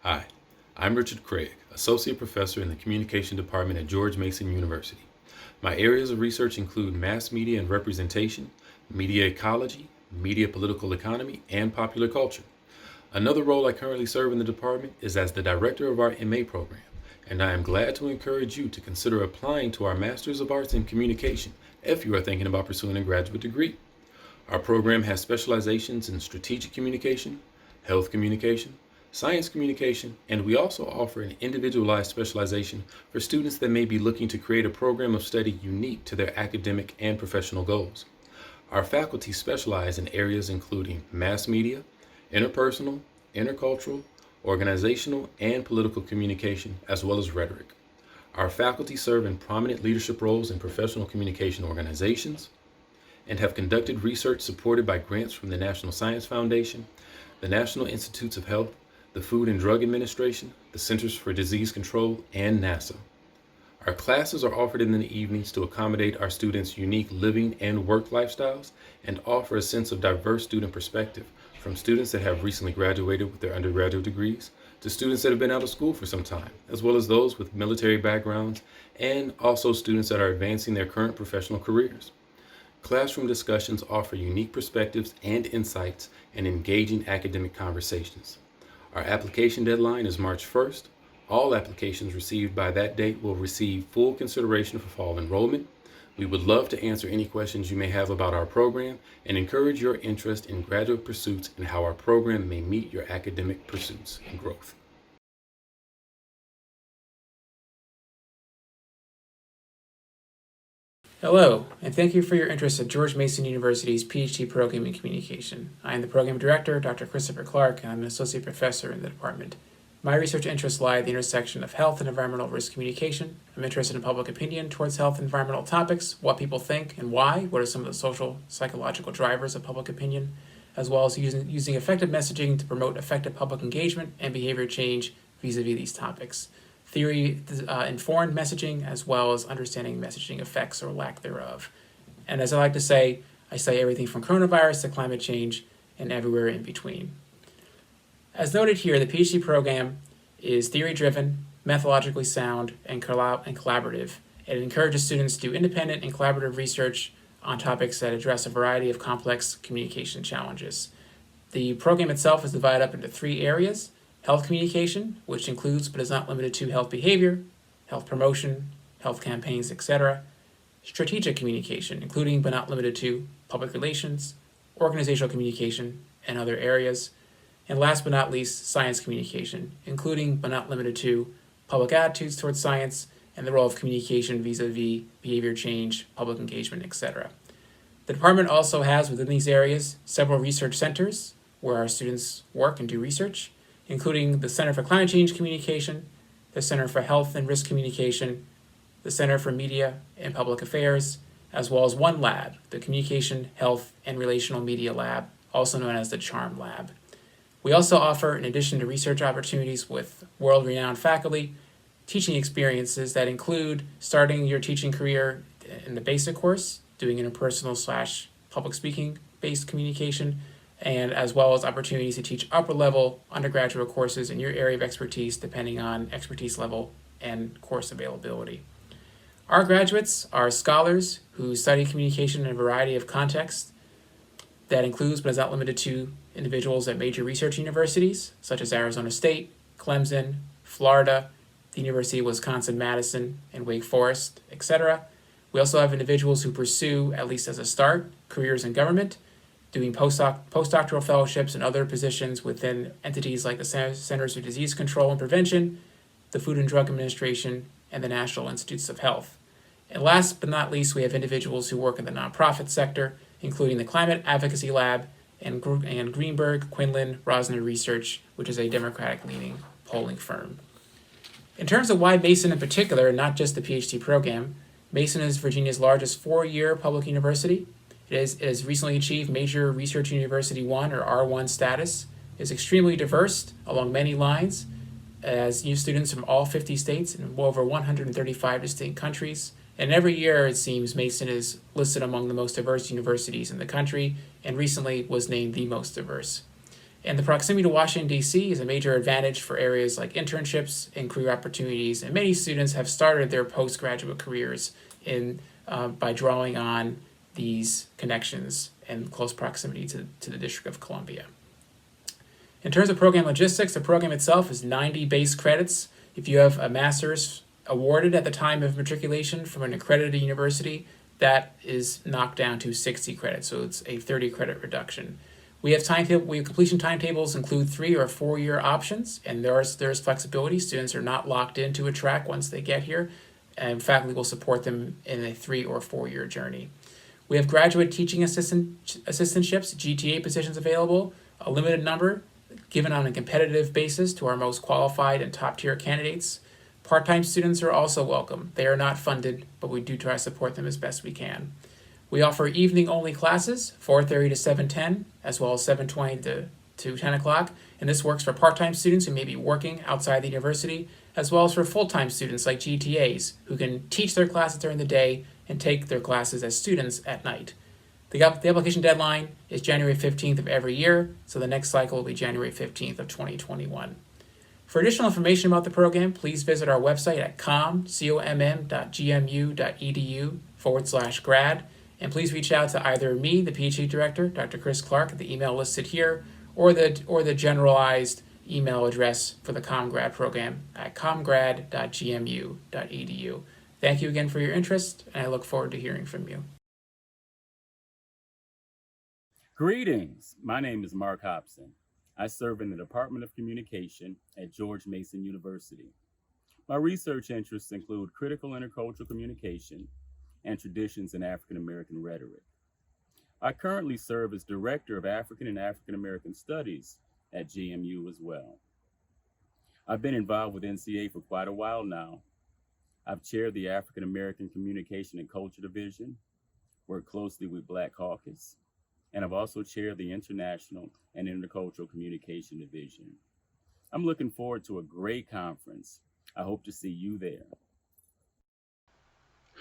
Hi, I'm Richard Craig, Associate Professor in the Communication Department at George Mason University. My areas of research include mass media and representation, media ecology, media political economy, and popular culture. Another role I currently serve in the department is as the director of our MA program, and I am glad to encourage you to consider applying to our Masters of Arts in Communication if you are thinking about pursuing a graduate degree. Our program has specializations in strategic communication, health communication, science communication, and we also offer an individualized specialization for students that may be looking to create a program of study unique to their academic and professional goals. Our faculty specialize in areas including mass media, interpersonal, intercultural, organizational, and political communication, as well as rhetoric. Our faculty serve in prominent leadership roles in professional communication organizations and have conducted research supported by grants from the National Science Foundation, the National Institutes of Health, the Food and Drug Administration, the Centers for Disease Control, and NASA. Our classes are offered in the evenings to accommodate our students' unique living and work lifestyles and offer a sense of diverse student perspective, from students that have recently graduated with their undergraduate degrees to students that have been out of school for some time, as well as those with military backgrounds and also students that are advancing their current professional careers. Classroom discussions offer unique perspectives and insights and engaging academic conversations. Our application deadline is March 1st. All applications received by that date will receive full consideration for fall enrollment. We would love to answer any questions you may have about our program and encourage your interest in graduate pursuits and how our program may meet your academic pursuits and growth. Hello, and thank you for your interest at George Mason University's PhD program in communication. I am the program director, Dr. Christopher Clark, and I'm an associate professor in the department. My research interests lie at the intersection of health and environmental risk communication. I'm interested in public opinion towards health and environmental topics, what people think and why, what are some of the social, psychological drivers of public opinion, as well as using effective messaging to promote effective public engagement and behavior change vis-a-vis these topics. Theory-informed messaging, as well as understanding messaging effects or lack thereof. And as I like to say, I study everything from coronavirus to climate change and everywhere in between. As noted here, the PhD program is theory-driven, methodologically sound, and collaborative. It encourages students to do independent and collaborative research on topics that address a variety of complex communication challenges. The program itself is divided up into 3 areas: health communication, which includes but is not limited to health behavior, health promotion, health campaigns, etc. Strategic communication, including but not limited to public relations, organizational communication, and other areas. And last but not least, science communication, including but not limited to public attitudes towards science and the role of communication vis-a-vis behavior change, public engagement, etc. The department also has within these areas several research centers where our students work and do research, including the Center for Climate Change Communication, the Center for Health and Risk Communication, the Center for Media and Public Affairs, as well as one lab, the Communication, Health, and Relational Media Lab, also known as the CHARM Lab. We also offer, in addition to research opportunities with world-renowned faculty, teaching experiences that include starting your teaching career in the basic course, doing interpersonal / public speaking based communication, and as well as opportunities to teach upper-level undergraduate courses in your area of expertise depending on expertise level and course availability. Our graduates are scholars who study communication in a variety of contexts. That includes, but is not limited to, individuals at major research universities, such as Arizona State, Clemson, Florida, the University of Wisconsin-Madison, and Wake Forest, etc. We also have individuals who pursue, at least as a start, careers in government, doing postdoctoral fellowships and other positions within entities like the Centers for Disease Control and Prevention, the Food and Drug Administration, and the National Institutes of Health. And last but not least, we have individuals who work in the nonprofit sector, including the Climate Advocacy Lab and Greenberg, Quinlan, Rosner Research, which is a Democratic-leaning polling firm. In terms of why Mason in particular, and not just the PhD program, Mason is Virginia's largest 4-year public university. It has recently achieved Major Research University 1 or R1 status. It is extremely diverse along many lines, as new students from all 50 states and over 135 distinct countries. And every year, it seems, Mason is listed among the most diverse universities in the country, and recently was named the most diverse. And the proximity to Washington, D.C. is a major advantage for areas like internships and career opportunities, and many students have started their postgraduate careers by drawing on these connections and close proximity to the District of Columbia. In terms of program logistics, the program itself is 90 base credits. If you have a master's awarded at the time of matriculation from an accredited university, that is knocked down to 60 credits, so it's a 30 credit reduction. We have completion timetables include 3 or 4 year options, and there's flexibility. Students are not locked into a track once they get here, and faculty will support them in a 3 or 4 year journey. We have graduate teaching assistantships, GTA positions available, a limited number, given on a competitive basis to our most qualified and top tier candidates. Part-time students are also welcome. They are not funded, but we do try to support them as best we can. We offer evening-only classes, 4:30 to 7:10, as well as 7:20 to 10 o'clock, and this works for part-time students who may be working outside the university, as well as for full-time students like GTAs, who can teach their classes during the day and take their classes as students at night. The application deadline is January 15th of every year, so the next cycle will be January 15th of 2021. For additional information about the program, please visit our website at comm.gmu.edu/grad, and please reach out to either me, the PhD director, Dr. Chris Clark, at the email listed here, or the generalized email address for the COMM Grad program at commgrad.gmu.edu. Thank you again for your interest, and I look forward to hearing from you. Greetings. My name is Mark Hopson. I serve in the Department of Communication at George Mason University. My research interests include critical intercultural communication and traditions in African American rhetoric. I currently serve as Director of African and African American Studies at GMU as well. I've been involved with NCA for quite a while now. I've chaired the African American Communication and Culture Division, worked closely with Black Caucus, and I've also chaired the International and Intercultural Communication Division. I'm looking forward to a great conference. I hope to see you there.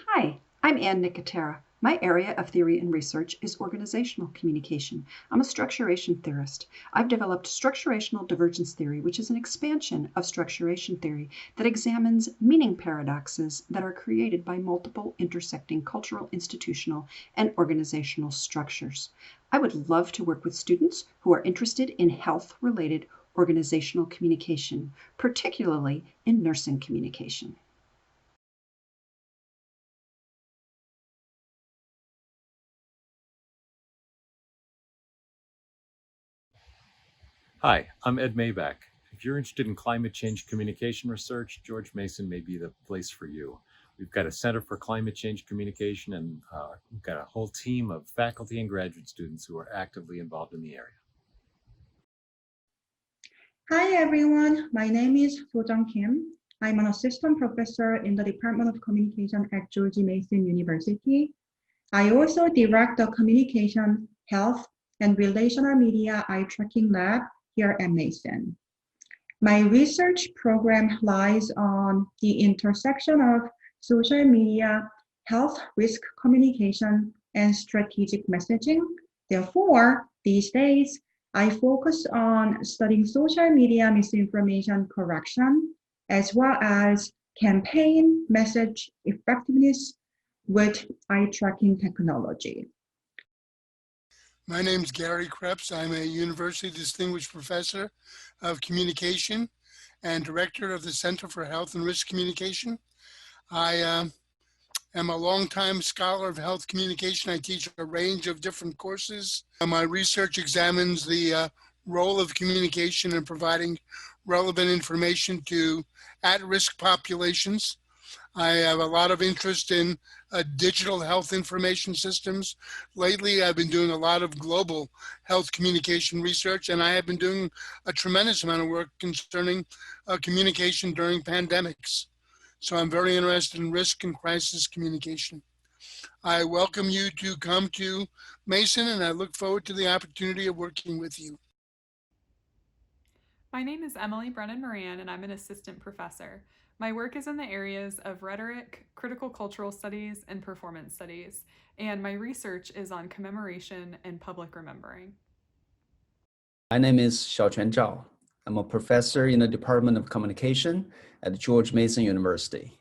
Hi, I'm Nicotera. My area of theory and research is organizational communication. I'm a structuration theorist. I've developed structurational divergence theory, which is an expansion of structuration theory that examines meaning paradoxes that are created by multiple intersecting cultural, institutional, and organizational structures. I would love to work with students who are interested in health-related organizational communication, particularly in nursing communication. Hi, I'm Ed Mayback. If you're interested in climate change communication research, George Mason may be the place for you. We've got a Center for Climate Change Communication, and we've got a whole team of faculty and graduate students who are actively involved in the area. Hi everyone, my name is Sojang Kim. I'm an assistant professor in the Department of Communication at George Mason University. I also direct the Communication, Health, and Relational Media Eye Tracking Lab here at Mason. My research program lies on the intersection of social media, health risk communication, and strategic messaging. Therefore, these days, I focus on studying social media misinformation correction, as well as campaign message effectiveness with eye tracking technology. My name is Gary Kreps. I'm a University Distinguished Professor of Communication and Director of the Center for Health and Risk Communication. I am a longtime scholar of health communication. I teach a range of different courses. My research examines the role of communication in providing relevant information to at-risk populations. I have a lot of interest in digital health information systems. Lately, I've been doing a lot of global health communication research, and I have been doing a tremendous amount of work concerning communication during pandemics. So I'm very interested in risk and crisis communication. I welcome you to come to Mason, and I look forward to the opportunity of working with you. My name is Emily Brennan Moran, and I'm an assistant professor. My work is in the areas of rhetoric, critical cultural studies, and performance studies, and my research is on commemoration and public remembering. My name is Xiaoquan Zhao. I'm a professor in the Department of Communication at George Mason University.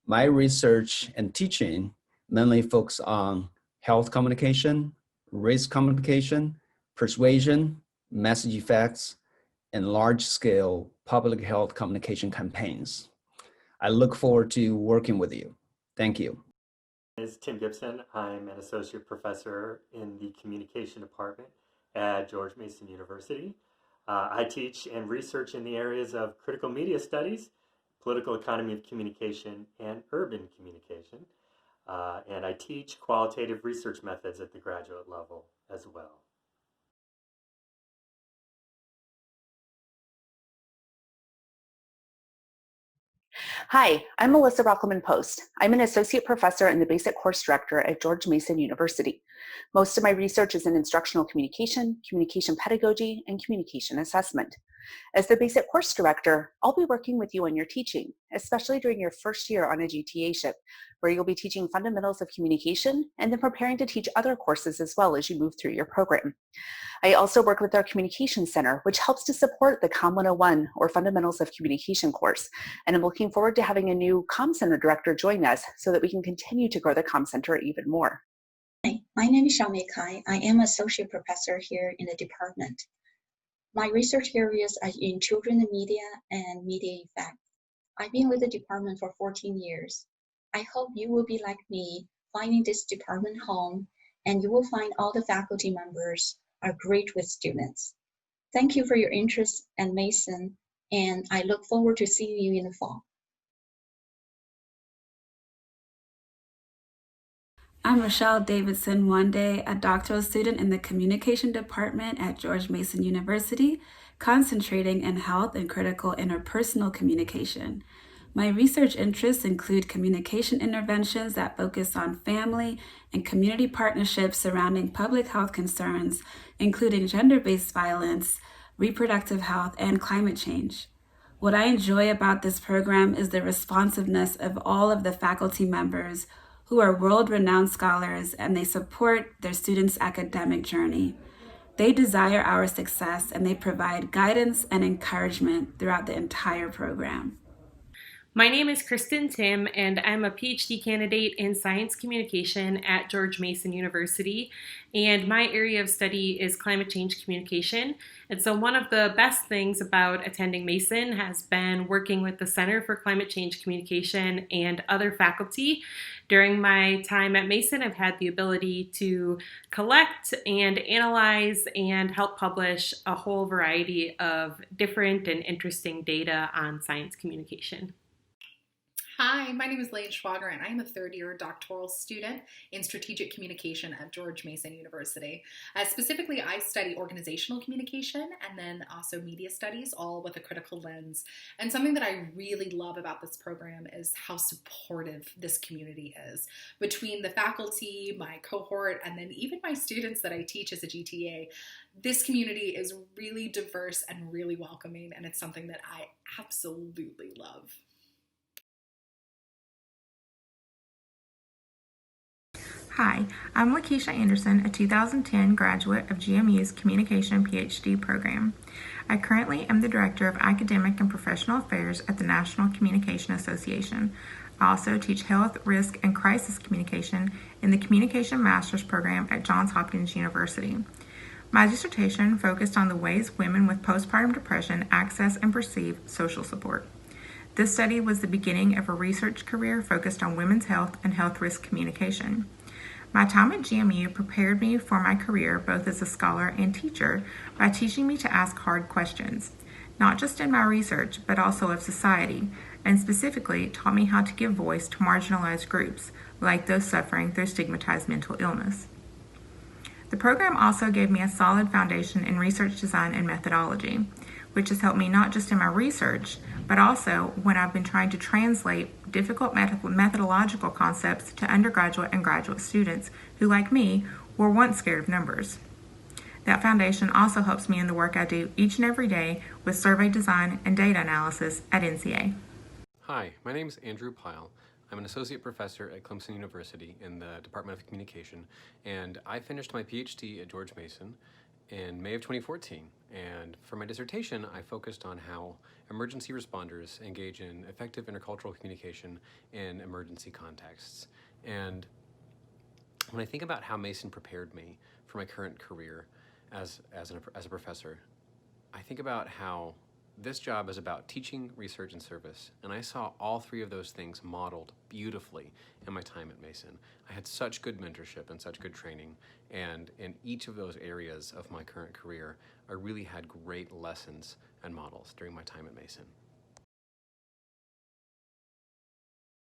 My research and teaching mainly focus on health communication, race communication, persuasion, message effects, and large-scale public health communication campaigns. I look forward to working with you. Thank you. My name is Tim Gibson. I'm an associate professor in the communication department at George Mason University. I teach and research in the areas of critical media studies, political economy of communication, and urban communication. And I teach qualitative research methods at the graduate level as well. Hi, I'm Melissa Rockelman-Post. I'm an associate professor and the basic course director at George Mason University. Most of my research is in instructional communication, communication pedagogy, and communication assessment. As the basic course director, I'll be working with you on your teaching, especially during your first year on a GTA-ship, where you'll be teaching fundamentals of communication and then preparing to teach other courses as well as you move through your program. I also work with our Communication Center, which helps to support the COMM 101 or Fundamentals of Communication course. And I'm looking forward to having a new COMM Center director join us so that we can continue to grow the COMM Center even more. Hi, my name is Xiaomei Kai. I am associate professor here in the department. My research areas are in children and media and media effect. I've been with the department for 14 years. I hope you will be like me, finding this department home, and you will find all the faculty members are great with students. Thank you for your interest in Mason, and I look forward to seeing you in the fall. I'm Rochelle Davidson Wande, a doctoral student in the Communication Department at George Mason University, concentrating in health and critical interpersonal communication. My research interests include communication interventions that focus on family and community partnerships surrounding public health concerns, including gender-based violence, reproductive health, and climate change. What I enjoy about this program is the responsiveness of all of the faculty members who are world-renowned scholars, and they support their students' academic journey. They desire our success, and they provide guidance and encouragement throughout the entire program. My name is Kristen Tim, and I'm a PhD candidate in science communication at George Mason University. And my area of study is climate change communication. And so one of the best things about attending Mason has been working with the Center for Climate Change Communication and other faculty. During my time at Mason, I've had the ability to collect and analyze and help publish a whole variety of different and interesting data on science communication. Hi, my name is Lane Schwager, and I'm a third-year doctoral student in strategic communication at George Mason University. Specifically, I study organizational communication and then also media studies, all with a critical lens. And something that I really love about this program is how supportive this community is. Between the faculty, my cohort, and then even my students that I teach as a GTA, this community is really diverse and really welcoming, and it's something that I absolutely love. Hi, I'm Lakesha Anderson, a 2010 graduate of GMU's Communication PhD program. I currently am the Director of Academic and Professional Affairs at the National Communication Association. I also teach Health, Risk, and Crisis Communication in the Communication Master's program at Johns Hopkins University. My dissertation focused on the ways women with postpartum depression access and perceive social support. This study was the beginning of a research career focused on women's health and health risk communication. My time at GMU prepared me for my career both as a scholar and teacher by teaching me to ask hard questions, not just in my research, but also of society, and specifically taught me how to give voice to marginalized groups, like those suffering through stigmatized mental illness. The program also gave me a solid foundation in research design and methodology, which has helped me not just in my research, but also when I've been trying to translate difficult methodological concepts to undergraduate and graduate students who, like me, were once scared of numbers. That foundation also helps me in the work I do each and every day with survey design and data analysis at NCA. Hi, my name is Andrew Pyle. I'm an associate professor at Clemson University in the Department of Communication, and I finished my PhD at George Mason. in May of 2014. And for my dissertation, I focused on how emergency responders engage in effective intercultural communication in emergency contexts. And when I think about how Mason prepared me for my current career as a professor, I think about how this job is about teaching, research, and service, and I saw all three of those things modeled beautifully in my time at Mason. I had such good mentorship and such good training, and in each of those areas of my current career, I really had great lessons and models during my time at Mason.